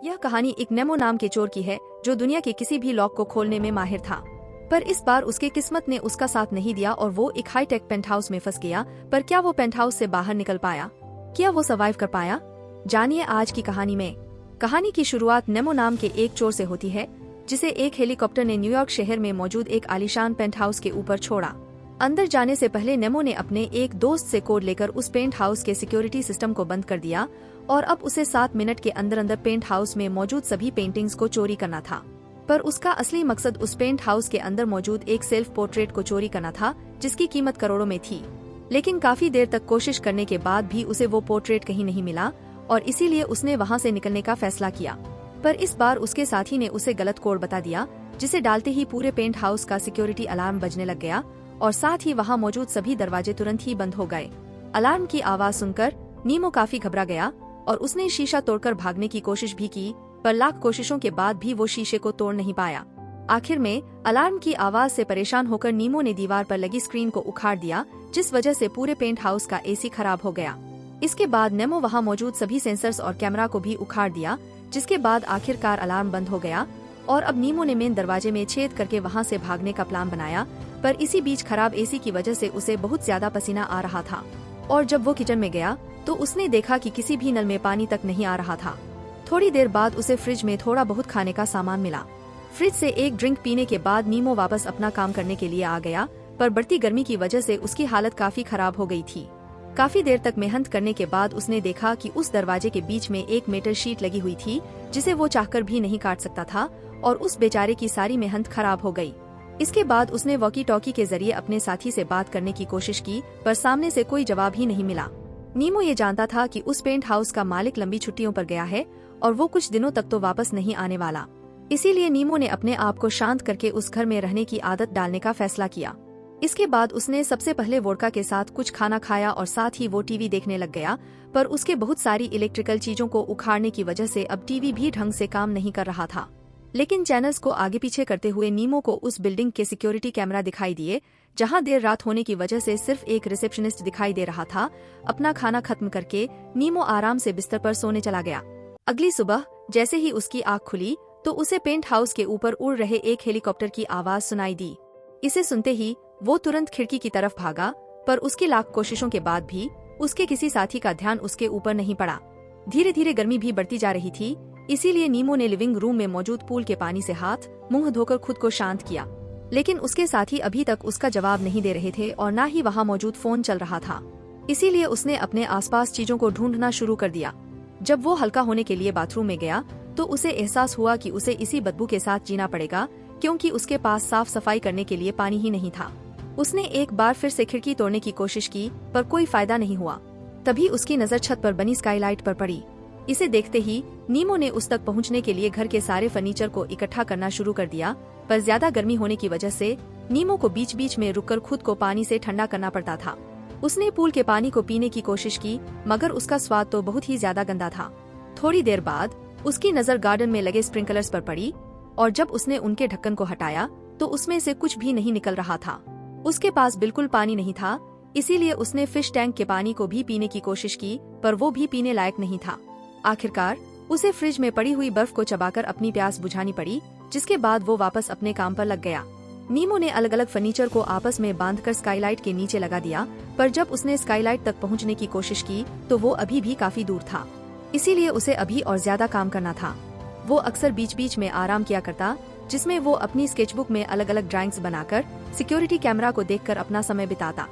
यह कहानी एक नेमो नाम के चोर की है जो दुनिया के किसी भी लॉक को खोलने में माहिर था। पर इस बार उसके किस्मत ने उसका साथ नहीं दिया और वो एक हाईटेक पेंटहाउस में फंस गया। पर क्या वो पेंटहाउस से बाहर निकल पाया? क्या वो सर्वाइव कर पाया? जानिए आज की कहानी में। कहानी की शुरुआत नेमो नाम के एक चोर से होती है जिसे एक हेलीकॉप्टर ने न्यूयॉर्क शहर में मौजूद एक आलीशान पेंटहाउस के ऊपर छोड़ा। अंदर जाने से पहले नेमो ने अपने एक दोस्त से कोड लेकर उस पेंट हाउस के सिक्योरिटी सिस्टम को बंद कर दिया और अब उसे 7 मिनट के अंदर अंदर पेंट हाउस में मौजूद सभी पेंटिंग्स को चोरी करना था। पर उसका असली मकसद उस पेंट हाउस के अंदर मौजूद एक सेल्फ पोर्ट्रेट को चोरी करना था जिसकी कीमत करोड़ों में थी। लेकिन काफी देर तक कोशिश करने के बाद भी उसे वो पोर्ट्रेट कहीं नहीं मिला और इसीलिए उसने वहाँ से निकलने का फैसला किया। पर इस बार उसके साथी ने उसे गलत कोड बता दिया जिसे डालते ही पूरे पेंट हाउस का सिक्योरिटी अलार्म बजने लग गया और साथ ही वहाँ मौजूद सभी दरवाजे तुरंत ही बंद हो गए। अलार्म की आवाज सुनकर नीमो काफी घबरा गया और उसने शीशा तोड़कर भागने की कोशिश भी की, पर लाख कोशिशों के बाद भी वो शीशे को तोड़ नहीं पाया। आखिर में अलार्म की आवाज से परेशान होकर नीमो ने दीवार पर लगी स्क्रीन को उखाड़ दिया जिस वजह से पूरे पेंट हाउस का एसी खराब हो गया। इसके बाद नेमो वहाँ मौजूद सभी सेंसर्स और कैमरा को भी उखाड़ दिया जिसके बाद आखिरकार अलार्म बंद हो गया और अब नीमो ने मेन दरवाजे में छेद करके वहाँ से भागने का प्लान बनाया। पर इसी बीच खराब एसी की वजह से उसे बहुत ज्यादा पसीना आ रहा था और जब वो किचन में गया तो उसने देखा कि किसी भी नल में पानी तक नहीं आ रहा था। थोड़ी देर बाद उसे फ्रिज में थोड़ा बहुत खाने का सामान मिला। फ्रिज से एक ड्रिंक पीने के बाद नीमो वापस अपना काम करने के लिए आ गया, पर बढ़ती गर्मी की वजह से उसकी हालत काफी खराब हो गई थी। काफी देर तक मेहनत करने के बाद उसने देखा कि उस दरवाजे के बीच में एक मेटल शीट लगी हुई थी जिसे वो चाहकर भी नहीं काट सकता था और उस बेचारे की सारी मेहनत खराब हो गई। इसके बाद उसने वॉकी टॉकी के जरिए अपने साथी से बात करने की कोशिश की, पर सामने से कोई जवाब ही नहीं मिला। नीमो ये जानता था कि उस पेंट हाउस का मालिक लंबी छुट्टियों पर गया है और वो कुछ दिनों तक तो वापस नहीं आने वाला। इसीलिए नीमो ने अपने आप को शांत करके उस घर में रहने की आदत डालने का फैसला किया। इसके बाद उसने सबसे पहले वोडका के साथ कुछ खाना खाया और साथ ही वो टीवी देखने लग गया, पर उसके बहुत सारी इलेक्ट्रिकल चीजों को उखाड़ने की वजह से अब टीवी भी ढंग से काम नहीं कर रहा था। लेकिन चैनल्स को आगे पीछे करते हुए नीमो को उस बिल्डिंग के सिक्योरिटी कैमरा दिखाई दिए जहां देर रात होने की वजह से सिर्फ एक रिसेप्शनिस्ट दिखाई दे रहा था। अपना खाना खत्म करके नीमो आराम से बिस्तर पर सोने चला गया। अगली सुबह जैसे ही उसकी आँख खुली तो उसे पेंट हाउस के ऊपर उड़ रहे एक हेलीकॉप्टर की आवाज सुनाई दी। इसे सुनते ही वो तुरंत खिड़की की तरफ भागा, पर उसकी लाख कोशिशों के बाद भी उसके किसी साथी का ध्यान उसके ऊपर नहीं पड़ा। धीरे धीरे गर्मी भी बढ़ती जा रही थी, इसीलिए नीमो ने लिविंग रूम में मौजूद पूल के पानी से हाथ मुंह धोकर खुद को शांत किया। लेकिन उसके साथी अभी तक उसका जवाब नहीं दे रहे थे और न ही वहाँ मौजूद फोन चल रहा था। इसीलिए उसने अपने आसपास चीजों को ढूंढना शुरू कर दिया। जब वो हल्का होने के लिए बाथरूम में गया तो उसे एहसास हुआ कि उसे इसी बदबू के साथ जीना पड़ेगा क्योंकि उसके पास साफ सफाई करने के लिए पानी ही नहीं था। उसने एक बार फिर से खिड़की तोड़ने की कोशिश की, पर कोई फायदा नहीं हुआ। तभी उसकी नजर छत पर बनी स्काईलाइट पर पड़ी। इसे देखते ही नीमो ने उस तक पहुंचने के लिए घर के सारे फर्नीचर को इकट्ठा करना शुरू कर दिया, पर ज्यादा गर्मी होने की वजह से नीमो को बीच बीच में रुककर खुद को पानी से ठंडा करना पड़ता था। उसने पूल के पानी को पीने की कोशिश की, मगर उसका स्वाद तो बहुत ही ज्यादा गंदा था। थोड़ी देर बाद उसकी नजर गार्डन में लगे स्प्रिंकलर्स पर पड़ी और जब उसने उनके ढक्कन को हटाया तो उसमें से कुछ भी नहीं निकल रहा था। उसके पास बिल्कुल पानी नहीं था, इसीलिए उसने फिश टैंक के पानी को भी पीने की कोशिश की, पर वो भी पीने लायक नहीं था। आखिरकार उसे फ्रिज में पड़ी हुई बर्फ को चबाकर अपनी प्यास बुझानी पड़ी, जिसके बाद वो वापस अपने काम पर लग गया। नीमो ने अलग अलग फर्नीचर को आपस में बांधकर स्काईलाइट के नीचे लगा दिया, पर जब उसने स्काईलाइट तक पहुंचने की कोशिश की तो वो अभी भी काफी दूर था। इसीलिए उसे अभी और ज्यादा काम करना था। वो अक्सर बीच बीच में आराम किया करता, जिसमें वो अपनी स्केचबुक में अलग अलग ड्राइंग्स बनाकर सिक्योरिटी कैमरा को देखकर अपना समय बिताता।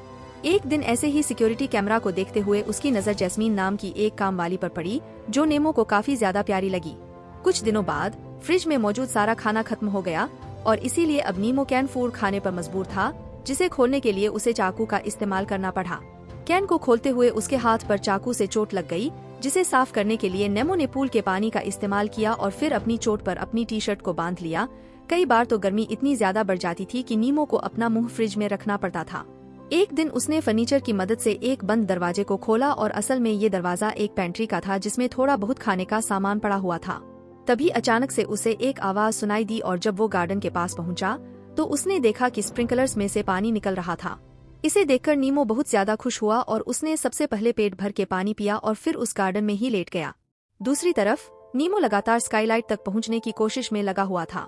एक दिन ऐसे ही सिक्योरिटी कैमरा को देखते हुए उसकी नजर जैस्मीन नाम की एक काम वाली पर पड़ी जो नेमो को काफी ज्यादा प्यारी लगी। कुछ दिनों बाद फ्रिज में मौजूद सारा खाना खत्म हो गया और इसीलिए अब नीमो कैन फूड खाने पर मजबूर था, जिसे खोलने के लिए उसे चाकू का इस्तेमाल करना पड़ा। कैन को खोलते हुए उसके हाथ पर चाकू से चोट लग गई, जिसे साफ करने के लिए नेमो ने पूल के पानी का इस्तेमाल किया और फिर अपनी चोट पर अपनी टी शर्ट को बांध लिया। कई बार तो गर्मी इतनी ज्यादा बढ़ जाती थी कि नीमो को अपना मुंह फ्रिज में रखना पड़ता था। एक दिन उसने फर्नीचर की मदद से एक बंद दरवाजे को खोला और असल में ये दरवाजा एक पेंट्री का था जिसमें थोड़ा बहुत खाने का सामान पड़ा हुआ था। तभी अचानक से उसे एक आवाज सुनाई दी और जब वो गार्डन के पास पहुंचा तो उसने देखा कि स्प्रिंकलर्स में से पानी निकल रहा था। इसे देखकर नीमो बहुत ज्यादा खुश हुआ और उसने सबसे पहले पेट भर के पानी पिया और फिर उस गार्डन में ही लेट गया। दूसरी तरफ नीमो लगातार स्काईलाइट तक पहुंचने की कोशिश में लगा हुआ था।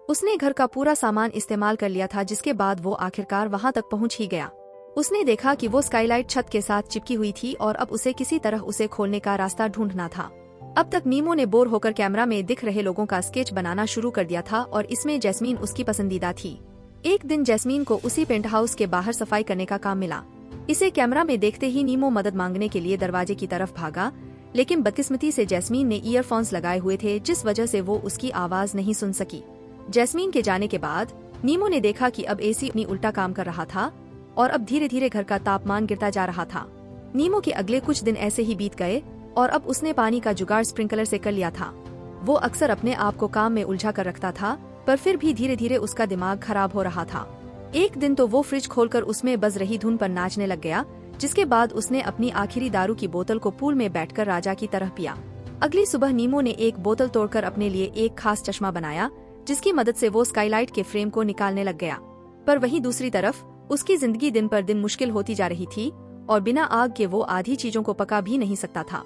उसने घर का पूरा सामान इस्तेमाल कर लिया था, जिसके बाद वो आखिरकार वहां तक पहुंच ही गया। उसने देखा कि वो स्काईलाइट छत के साथ चिपकी हुई थी और अब उसे किसी तरह उसे खोलने का रास्ता ढूंढना था। अब तक नीमो ने बोर होकर कैमरा में दिख रहे लोगों का स्केच बनाना शुरू कर दिया था और इसमें जैस्मीन उसकी पसंदीदा थी। एक दिन जैस्मीन को उसी पेंटहाउस के बाहर सफाई करने का काम मिला। इसे कैमरा में देखते ही नीमो मदद मांगने के लिए दरवाजे की तरफ भागा, लेकिन बदकिस्मती से जैस्मीन ने ईयरफोन्स लगाए हुए थे, जिस वजह से वो उसकी आवाज नहीं सुन सकी। जैस्मीन के जाने के बाद नीमो ने देखा कि अब एसी अपनी उल्टा काम कर रहा था और अब धीरे धीरे घर का तापमान गिरता जा रहा था। नीमो के अगले कुछ दिन ऐसे ही बीत गए और अब उसने पानी का जुगाड़ स्प्रिंकलर से कर लिया था। वो अक्सर अपने आप को काम में उलझा कर रखता था, पर फिर भी धीरे धीरे उसका दिमाग खराब हो रहा था। एक दिन तो वो फ्रिज खोलकर उसमें बज रही धुन पर नाचने लग गया, जिसके बाद उसने अपनी आखिरी दारू की बोतल को पूल में बैठकर राजा की तरह पिया। अगली सुबह नीमो ने एक बोतल तोड़कर अपने लिए एक खास चश्मा बनाया, जिसकी मदद से वो स्काईलाइट के फ्रेम को निकालने लग गया। पर वहीं दूसरी तरफ उसकी जिंदगी दिन पर दिन मुश्किल होती जा रही थी और बिना आग के वो आधी चीजों को पका भी नहीं सकता था।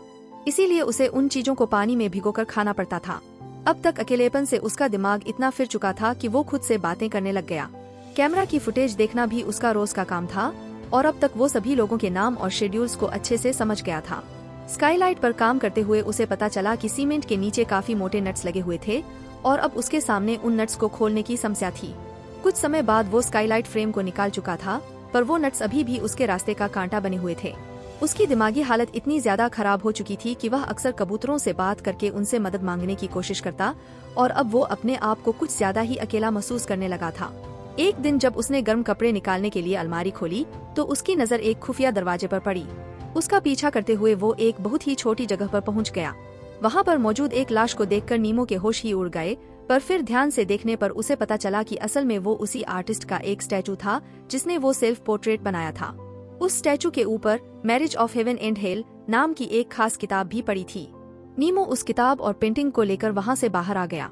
इसीलिए उसे उन चीजों को पानी में भिगोकर खाना पड़ता था। अब तक अकेलेपन से उसका दिमाग इतना फिर चुका था कि वो खुद से बातें करने लग गया। कैमरा की फुटेज देखना भी उसका रोज का काम था और अब तक वो सभी लोगों के नाम और शेड्यूल्स को अच्छे से समझ गया था। स्काईलाइट पर काम करते हुए उसे पता चला कि सीमेंट के नीचे काफी मोटे नट्स लगे हुए थे और अब उसके सामने उन नट्स को खोलने की समस्या थी। कुछ समय बाद वो स्काईलाइट फ्रेम को निकाल चुका था, पर वो नट्स अभी भी उसके रास्ते का कांटा बने हुए थे। उसकी दिमागी हालत इतनी ज्यादा खराब हो चुकी थी कि वह अक्सर कबूतरों से बात करके उनसे मदद मांगने की कोशिश करता और अब वो अपने आप को कुछ ज्यादा ही अकेला महसूस करने लगा था। एक दिन जब उसने गर्म कपड़े निकालने के लिए अलमारी खोली तो उसकी नजर एक खुफिया दरवाजे पर पड़ी। उसका पीछा करते हुए वो एक बहुत ही छोटी जगह पर पहुंच गया। वहां पर मौजूद एक लाश को देखकर नीमो के होश ही उड़ गए, पर फिर ध्यान से देखने पर उसे पता चला कि असल में वो उसी आर्टिस्ट का एक स्टैचू था जिसने वो सेल्फ पोर्ट्रेट बनाया था। उस स्टैचू के ऊपर marriage of heaven and hell नाम की एक खास किताब भी पड़ी थी। नीमो उस किताब और पेंटिंग को लेकर वहां से बाहर आ गया।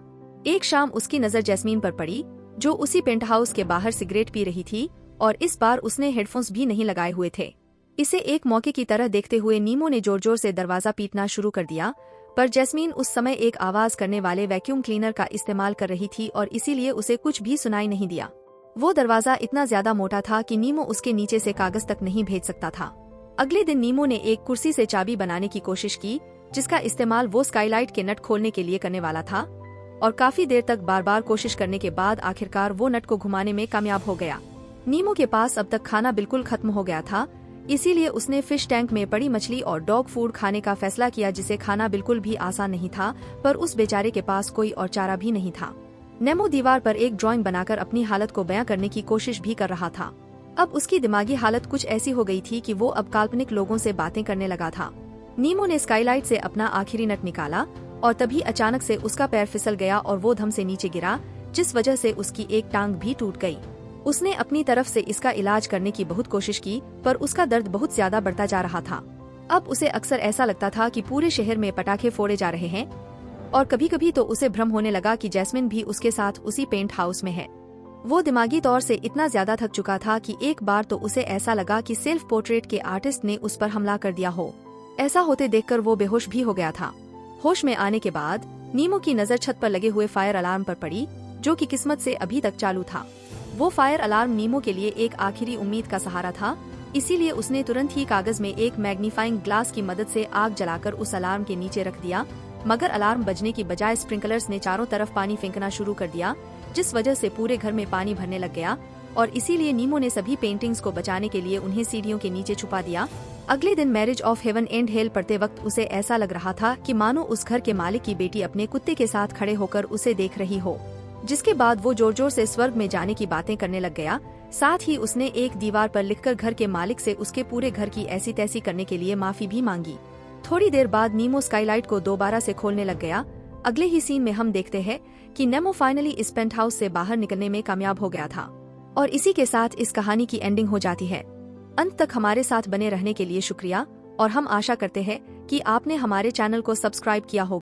एक शाम उसकी नजर जैस्मीन पर पड़ी, जो उसी पेंटहाउस के बाहर सिगरेट पी रही थी और इस बार उसने हेडफोन्स भी नहीं लगाए हुए थे। इसे एक मौके की तरह देखते हुए नीमो ने जोर जोर से दरवाजा पीटना शुरू कर दिया, पर जैस्मीन उस समय एक आवाज करने वाले वैक्यूम क्लीनर का इस्तेमाल कर रही थी और इसीलिए उसे कुछ भी सुनाई नहीं दिया। वो दरवाजा इतना ज्यादा मोटा था कि नीमो उसके नीचे से कागज तक नहीं भेज सकता था। अगले दिन नीमो ने एक कुर्सी से चाबी बनाने की कोशिश की, जिसका इस्तेमाल वो स्काईलाइट के नट खोलने के लिए करने वाला था, और काफी देर तक बार बार कोशिश करने के बाद आखिरकार वो नट को घुमाने में कामयाब हो गया। नीमो के पास अब तक खाना बिल्कुल खत्म हो गया था, इसीलिए उसने फिश टैंक में पड़ी मछली और डॉग फूड खाने का फैसला किया, जिसे खाना बिल्कुल भी आसान नहीं था, पर उस बेचारे के पास कोई और चारा भी नहीं था। नेमो दीवार पर एक ड्राइंग बनाकर अपनी हालत को बयां करने की कोशिश भी कर रहा था। अब उसकी दिमागी हालत कुछ ऐसी हो गई थी कि वो अब काल्पनिक लोगों से बातें करने लगा था। नीमो ने स्काईलाइट से अपना आखिरी नट निकाला और तभी अचानक से उसका पैर फिसल गया और वो धम से नीचे गिरा, जिस वजह से उसकी एक टांग भी टूट गई। उसने अपनी तरफ से इसका इलाज करने की बहुत कोशिश की, पर उसका दर्द बहुत ज्यादा बढ़ता जा रहा था। अब उसे अक्सर ऐसा लगता था कि पूरे शहर में पटाखे फोड़े जा रहे हैं और कभी कभी तो उसे भ्रम होने लगा कि जैस्मिन भी उसके साथ उसी पेंट हाउस में है। वो दिमागी तौर से इतना ज्यादा थक चुका था कि एक बार तो उसे ऐसा लगा कि सेल्फ पोर्ट्रेट के आर्टिस्ट ने उस पर हमला कर दिया हो। ऐसा होते देखकर वो बेहोश भी हो गया था। होश में आने के बाद नीमो की नजर छत पर लगे हुए फायर अलार्म पर पड़ी, जो कि किस्मत से अभी तक चालू था। वो फायर अलार्म नीमो के लिए एक आखिरी उम्मीद का सहारा था, इसीलिए उसने तुरंत ही कागज में एक मैग्नीफाइंग ग्लास की मदद से आग जलाकर उस अलार्म के नीचे रख दिया। मगर अलार्म बजने की बजाय स्प्रिंकलर्स ने चारों तरफ पानी फेंकना शुरू कर दिया, जिस वजह से पूरे घर में पानी भरने लग गया और इसीलिए नीमो ने सभी पेंटिंग्स को बचाने के लिए उन्हें सीढ़ियों के नीचे छुपा दिया। अगले दिन marriage of heaven and hell पढ़ते वक्त उसे ऐसा लग रहा था कि मानो उस घर के मालिक की बेटी अपने कुत्ते के साथ खड़े होकर उसे देख रही हो, जिसके बाद वो जोर जोर से स्वर्ग में जाने की बातें करने लग गया। साथ ही उसने एक दीवार पर लिखकर घर के मालिक से उसके पूरे घर की ऐसी तैसी करने के लिए माफी भी मांगी। थोड़ी देर बाद नीमो स्काईलाइट को दोबारा से खोलने लग गया। अगले ही सीन में हम देखते हैं कि नेमो फाइनली इस पेंट हाउस से बाहर निकलने में कामयाब हो गया था और इसी के साथ इस कहानी की एंडिंग हो जाती है। अंत तक हमारे साथ बने रहने के लिए शुक्रिया और हम आशा करते हैं कि आपने हमारे चैनल को सब्सक्राइब किया होगा।